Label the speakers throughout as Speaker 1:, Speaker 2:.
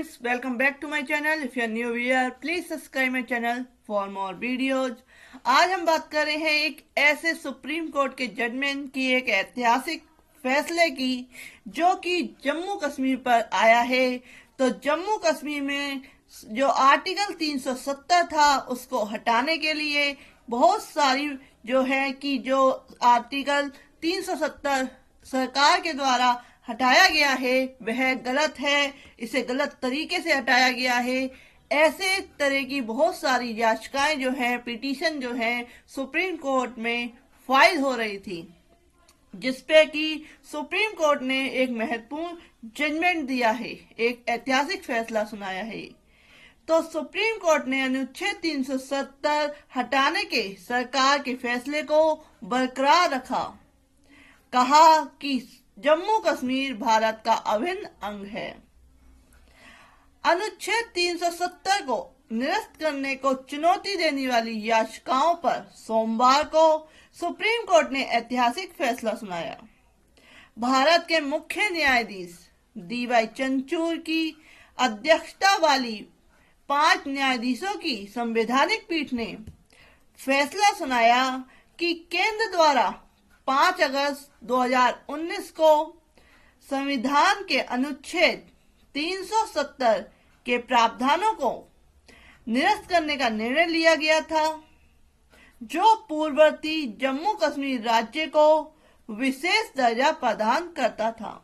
Speaker 1: friends, welcome back to my channel. If you are new here, please subscribe my channel for more videos. आज हम बात कर रहे हैं एक ऐसे सुप्रीम कोर्ट के जजमेंट की, एक ऐतिहासिक फैसले की जो कि जम्मू कश्मीर पर आया है। तो जम्मू कश्मीर में जो आर्टिकल 370 था उसको हटाने के लिए बहुत सारी जो आर्टिकल 370 सरकार के द्वारा हटाया गया है वह गलत है, इसे गलत तरीके से हटाया गया है। ऐसे तरह की बहुत सारी याचिकाएं पिटीशन सुप्रीम कोर्ट में फाइल हो रही थी, जिसपे कि सुप्रीम कोर्ट ने एक महत्वपूर्ण जजमेंट दिया है, एक ऐतिहासिक फैसला सुनाया है। तो सुप्रीम कोर्ट ने अनुच्छेद 370 हटाने के सरकार के फैसले को बरकरार रखा। कहा कि जम्मू कश्मीर भारत का अभिन्न अंग है। अनुच्छेद 370 को निरस्त करने को चुनौती देने वाली याचिकाओं पर सोमवार को सुप्रीम कोर्ट ने ऐतिहासिक फैसला सुनाया। भारत के मुख्य न्यायाधीश DY चंद्रचूड़ की अध्यक्षता वाली 5 न्यायाधीशों की संवैधानिक पीठ ने फैसला सुनाया कि केंद्र द्वारा 5 अगस्त 2019 को संविधान के अनुच्छेद 370 के प्रावधानों को निरस्त करने का निर्णय लिया गया था, जो पूर्ववर्ती जम्मू कश्मीर राज्य को विशेष दर्जा प्रदान करता था।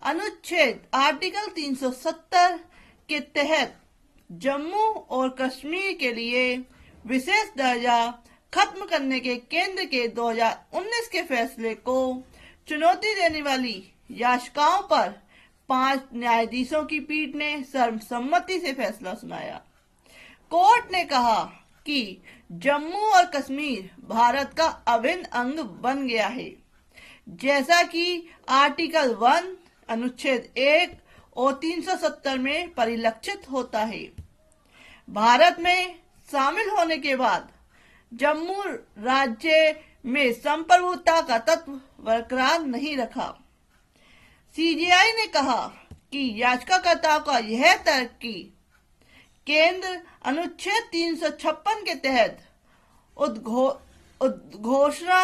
Speaker 1: अनुच्छेद आर्टिकल 370 के तहत जम्मू और कश्मीर के लिए विशेष दर्जा खत्म करने के केंद्र के 2019 के फैसले को चुनौती देने वाली याचिकाओं पर 5 न्यायाधीशों की पीठ ने सर्वसम्मति से फैसला सुनाया। कोर्ट ने कहा कि जम्मू और कश्मीर भारत का अभिन्न अंग बन गया है, जैसा कि आर्टिकल 1 अनुच्छेद 1 और 370 में परिलक्षित होता है। भारत में शामिल होने के बाद जम्मू राज्य में संप्रभुता का तत्व बरकरार नहीं रखा। CJI ने कहा कि याचिकाकर्ताओं का यह तर्क कि केंद्र अनुच्छेद 356 के तहत उद्घोषणा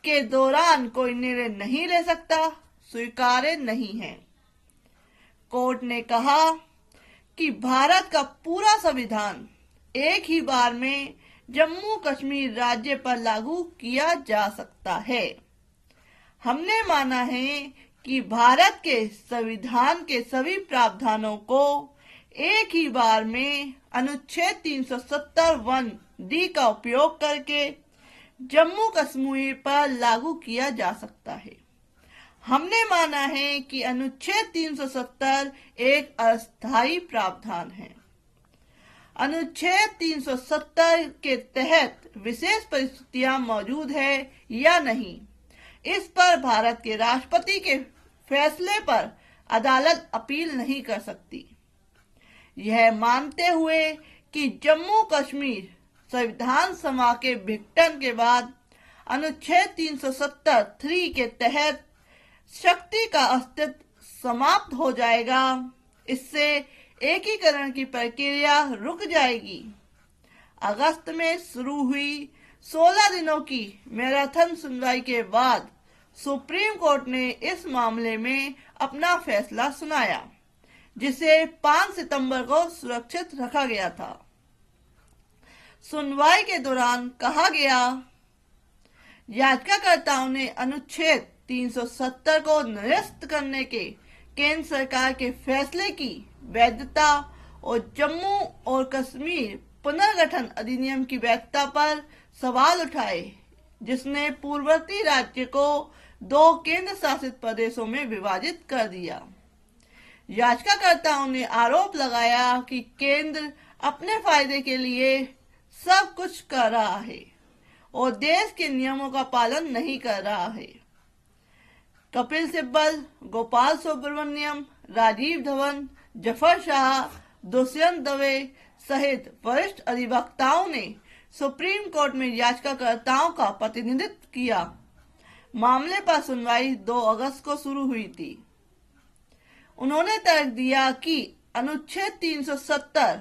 Speaker 1: के दौरान कोई निर्णय नहीं ले सकता स्वीकार्य नहीं है। कोर्ट ने कहा कि भारत का पूरा संविधान एक ही बार में जम्मू कश्मीर राज्य पर लागू किया जा सकता है। हमने माना है कि भारत के संविधान के सभी प्रावधानों को एक ही बार में अनुच्छेद 370(1)(d) का उपयोग करके जम्मू कश्मीर पर लागू किया जा सकता है। हमने माना है कि अनुच्छेद 370 एक अस्थायी प्रावधान है। अनुच्छेद 370 के तहत विशेष परिस्थितियां मौजूद है या नहीं, इस पर भारत के राष्ट्रपति के फैसले पर अदालत अपील नहीं कर सकती। यह मानते हुए कि जम्मू कश्मीर संविधान सभा के विघटन के बाद अनुच्छेद 370(3) के तहत शक्ति का अस्तित्व समाप्त हो जाएगा, इससे एकीकरण की प्रक्रिया रुक जाएगी। अगस्त में शुरू हुई 16 दिनों की मैराथन सुनवाई के बाद सुप्रीम कोर्ट ने इस मामले में अपना फैसला सुनाया, जिसे 5 सितंबर को सुरक्षित रखा गया था। सुनवाई के दौरान कहा गया, याचिकाकर्ताओं ने अनुच्छेद 370 को निरस्त करने के केंद्र सरकार के फैसले की वैधता और जम्मू और कश्मीर पुनर्गठन अधिनियम की वैधता पर सवाल उठाए, जिसने पूर्ववर्ती राज्य को 2 केंद्र शासित प्रदेशों में विभाजित कर दिया। याचिकाकर्ताओं ने आरोप लगाया कि केंद्र अपने फायदे के लिए सब कुछ कर रहा है और देश के नियमों का पालन नहीं कर रहा है। कपिल सिब्बल, गोपाल सुब्रमण्यम, राजीव धवन, जफर शाह, दुष्यंत दवे सहित वरिष्ठ अधिवक्ताओं ने सुप्रीम कोर्ट में याचिकाकर्ताओं का प्रतिनिधित्व किया। मामले पर सुनवाई 2 अगस्त को शुरू हुई थी। उन्होंने तर्क दिया कि अनुच्छेद 370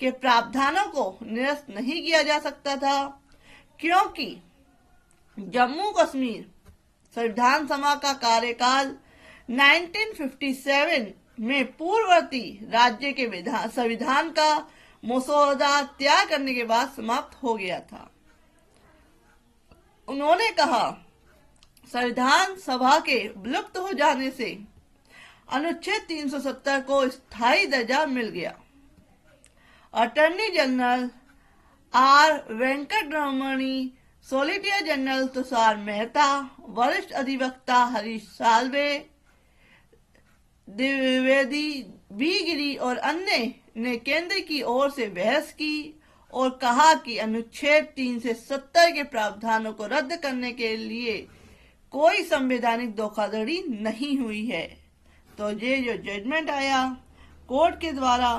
Speaker 1: के प्रावधानों को निरस्त नहीं किया जा सकता था, क्योंकि जम्मू कश्मीर संविधान सभा का कार्यकाल 1957 में पूर्ववर्ती राज्य के संविधान का मसौदा तैयार करने के बाद समाप्त हो गया था। उन्होंने कहा, संविधान सभा के विलुप्त हो जाने से अनुच्छेद 370 को स्थायी दर्जा मिल गया। Attorney general R Venkataramani, solicitor general Tushar Mehta, वरिष्ठ अधिवक्ता हरीश साल्वे, द्विवेदी, बी गिरी और अन्य ने केंद्र की ओर से बहस की और कहा कि अनुच्छेद 370 के प्रावधानों को रद्द करने के लिए कोई संवैधानिक धोखाधड़ी नहीं हुई है। तो ये जो जजमेंट आया कोर्ट के द्वारा,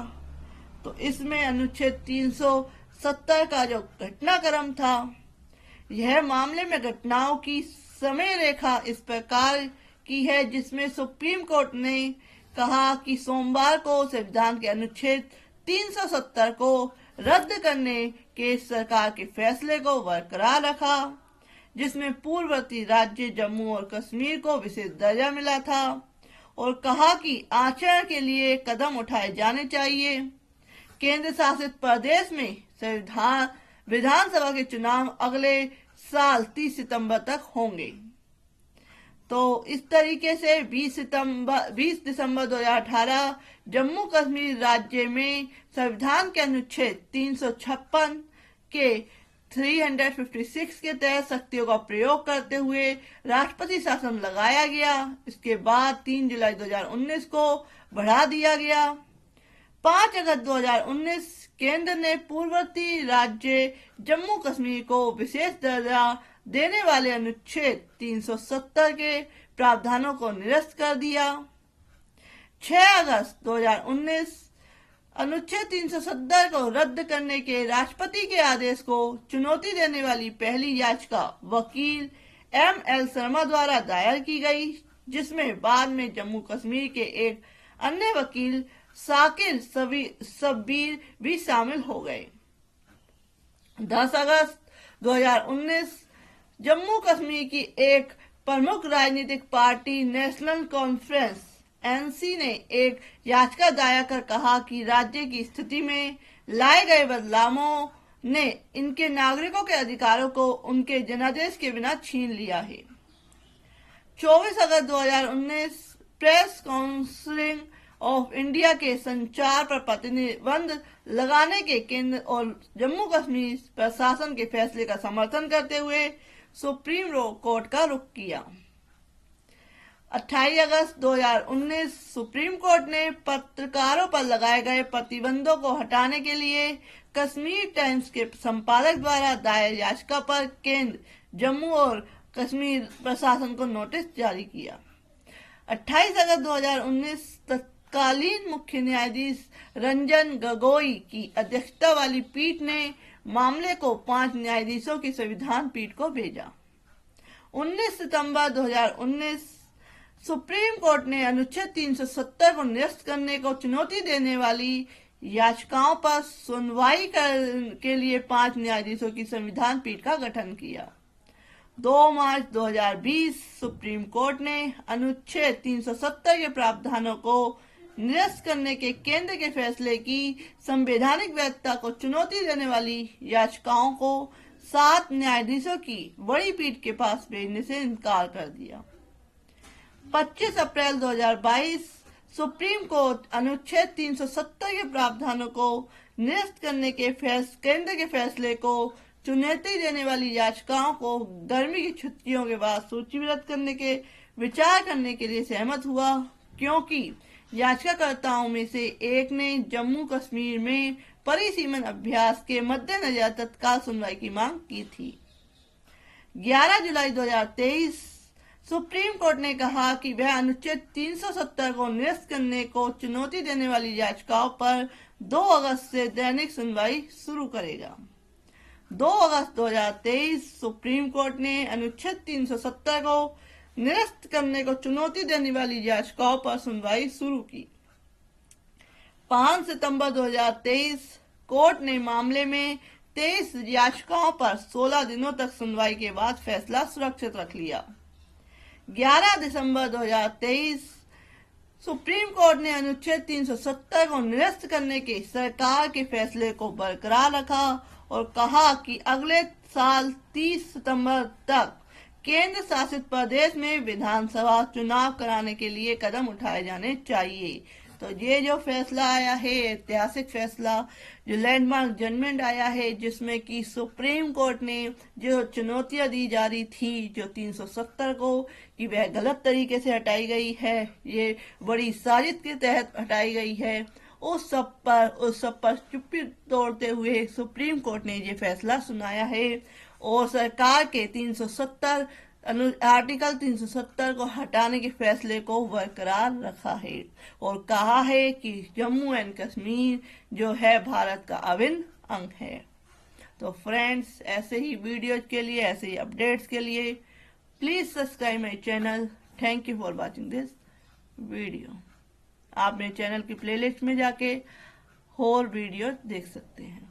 Speaker 1: तो इसमें अनुच्छेद 370 का जो घटनाक्रम था, यह मामले में घटनाओं की समय रेखा इस प्रकार की है, जिसमें सुप्रीम कोर्ट ने कहा कि सोमवार को संविधान के अनुच्छेद 370 को रद्द करने के सरकार के फैसले को बरकरार रखा, जिसमें पूर्ववर्ती राज्य जम्मू और कश्मीर को विशेष दर्जा मिला था, और कहा कि आचरण के लिए कदम उठाए जाने चाहिए। केंद्र शासित प्रदेश में विधानसभा के चुनाव अगले साल 30 सितंबर तक होंगे। तो इस तरीके से 20 दिसंबर 2018 जम्मू कश्मीर राज्य में संविधान के अनुच्छेद 356 के 356 के तहत शक्तियों का प्रयोग करते हुए राष्ट्रपति शासन लगाया गया। इसके बाद 3 जुलाई 2019 को बढ़ा दिया गया। 5 अगस्त 2019 केंद्र ने पूर्ववर्ती राज्य जम्मू कश्मीर को विशेष दर्जा देने वाले अनुच्छेद 370 के प्रावधानों को निरस्त कर दिया। 6 अगस्त 2019 अनुच्छेद 370 को रद्द करने के राष्ट्रपति के आदेश को चुनौती देने वाली पहली याचिका वकील M.L. शर्मा द्वारा दायर की गई, जिसमें बाद में जम्मू कश्मीर के एक अन्य वकील साकिर शब्बीर भी शामिल हो गए। 10 अगस्त 2019 जम्मू कश्मीर की एक प्रमुख राजनीतिक पार्टी नेशनल कॉन्फ्रेंस NC ने एक याचिका दायर कर कहा कि राज्य की स्थिति में लाए गए बदलावों ने इनके नागरिकों के अधिकारों को उनके जनादेश के बिना छीन लिया है। 24 अगस्त 2019 प्रेस काउंसिल ऑफ इंडिया के संचार पर प्रतिबंध लगाने के केंद्र और जम्मू कश्मीर प्रशासन के फैसले का समर्थन करते हुए सुप्रीम कोर्ट का रुख किया। 28 अगस्त 2019 सुप्रीम कोर्ट ने पत्रकारों पर लगाए गए प्रतिबंधों को हटाने के लिए कश्मीर टाइम्स के संपादक द्वारा दायर याचिका पर केंद्र, जम्मू और कश्मीर प्रशासन को नोटिस जारी किया। 28 अगस्त 2019 तत्कालीन मुख्य न्यायाधीश रंजन गोगोई की अध्यक्षता वाली पीठ ने मामले को 5 न्यायाधीशों की संविधान पीठ को भेजा। 19 सितंबर 2019 सुप्रीम कोर्ट ने अनुच्छेद 370 को निरस्त करने को चुनौती देने वाली याचिकाओं पर सुनवाई के लिए 5 न्यायाधीशों की संविधान पीठ का गठन किया। 2 मार्च 2020 सुप्रीम कोर्ट ने अनुच्छेद 370 के प्रावधानों को निरस्त करने के केंद्र के फैसले की संवैधानिक वैधता को चुनौती देने वाली याचिकाओं को 7 न्यायाधीशों की बड़ी पीठ के पास भेजने से इनकार कर दिया। 25 अप्रैल 2022 सुप्रीम कोर्ट अनुच्छेद 370 के प्रावधानों को निरस्त करने के केंद्र के फैसले को चुनौती देने वाली याचिकाओं को गर्मी की छुट्टियों के बाद सूचीबद्ध करने के विचार करने के लिए सहमत हुआ, क्योंकि याचिकाकर्ताओं में से एक ने जम्मू कश्मीर में परिसीमन अभ्यास के मद्देनजर तत्काल सुनवाई की मांग की थी। 11 जुलाई 2023 सुप्रीम कोर्ट ने कहा कि वह अनुच्छेद 370 को निरस्त करने को चुनौती देने वाली याचिकाओं पर 2 अगस्त से दैनिक सुनवाई शुरू करेगा। 2 अगस्त 2023 सुप्रीम कोर्ट ने अनुच्छेद 370 को निरस्त करने को चुनौती देने वाली याचिकाओं पर सुनवाई शुरू की। 5 सितंबर 2023 कोर्ट ने मामले में 23 याचिकाओं पर 16 दिनों तक सुनवाई के बाद फैसला सुरक्षित रख लिया। 11 दिसंबर 2023 सुप्रीम कोर्ट ने अनुच्छेद 370 को निरस्त करने के सरकार के फैसले को बरकरार रखा और कहा कि अगले साल 30 सितंबर तक केंद्र शासित प्रदेश में विधानसभा चुनाव कराने के लिए कदम उठाए जाने चाहिए। तो ये जो फैसला आया है, ऐतिहासिक फैसला, जो लैंडमार्क जजमेंट आया है, जिसमें कि सुप्रीम कोर्ट ने जो चुनौतियां दी जा रही थी जो 370 को, कि वह गलत तरीके से हटाई गई है, ये बड़ी साजिश के तहत हटाई गई है, उस सब पर चुप्पी तोड़ते हुए सुप्रीम कोर्ट ने ये फैसला सुनाया है और सरकार के आर्टिकल 370 को हटाने के फैसले को बरकरार रखा है और कहा है कि जम्मू एंड कश्मीर जो है भारत का अभिन्न अंग है। तो फ्रेंड्स, ऐसे ही वीडियोज के लिए, ऐसे ही अपडेट्स के लिए please subscribe my channel. Thank you for watching this video. आप मेरे चैनल की प्लेलिस्ट में जाके और वीडियो देख सकते हैं।